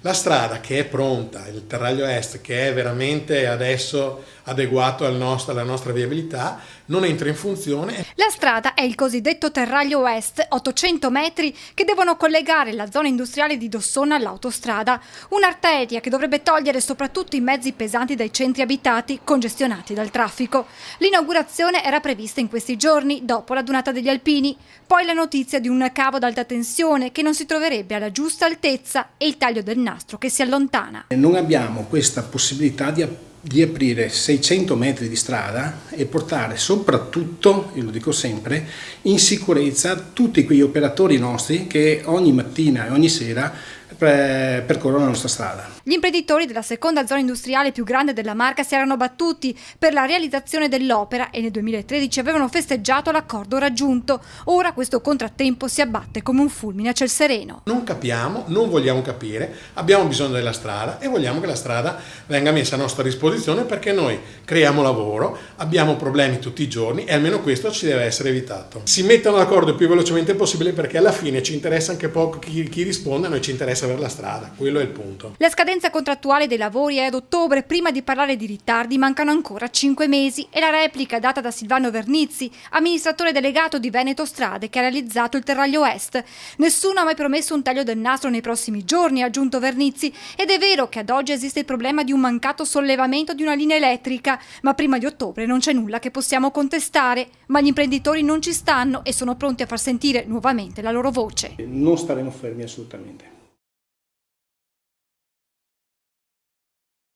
La strada che è pronta, il Terraglio Est, che è veramente adesso adeguato alla nostra viabilità, non entra in funzione. La strada è il cosiddetto Terraglio Est, 800 metri che devono collegare la zona industriale di Dossona all'autostrada, un'arteria che dovrebbe togliere soprattutto i mezzi pesanti dai centri abitati congestionati dal traffico. L'inaugurazione era prevista in questi giorni, dopo la Dunata degli Alpini, poi la notizia di un cavo ad alta tensione che non si troverebbe alla giusta altezza e il taglio del nastro che si allontana. Non abbiamo questa possibilità di aprire 600 metri di strada e portare soprattutto, io lo dico sempre, in sicurezza tutti quegli operatori nostri che ogni mattina e ogni sera percorrono la nostra strada. Gli imprenditori della seconda zona industriale più grande della Marca si erano battuti per la realizzazione dell'opera e nel 2013 avevano festeggiato l'accordo raggiunto. Ora questo contrattempo si abbatte come un fulmine a ciel sereno. Non capiamo, non vogliamo capire, abbiamo bisogno della strada e vogliamo che la strada venga messa a nostra disposizione perché noi creiamo lavoro, abbiamo problemi tutti i giorni e almeno questo ci deve essere evitato. Si mettano d'accordo il più velocemente possibile perché alla fine ci interessa anche poco chi risponde, a noi ci interessa avere la strada, quello è il punto. La scadenza contrattuale dei lavori è ad ottobre, prima di parlare di ritardi mancano ancora 5 mesi e la replica data da Silvano Vernizzi, amministratore delegato di Veneto Strade che ha realizzato il Terraglio Est. Nessuno ha mai promesso un taglio del nastro nei prossimi giorni, ha aggiunto Vernizzi, ed è vero che ad oggi esiste il problema di un mancato sollevamento di una linea elettrica, ma prima di ottobre non c'è nulla che possiamo contestare, ma gli imprenditori non ci stanno e sono pronti a far sentire nuovamente la loro voce. Non staremo fermi assolutamente.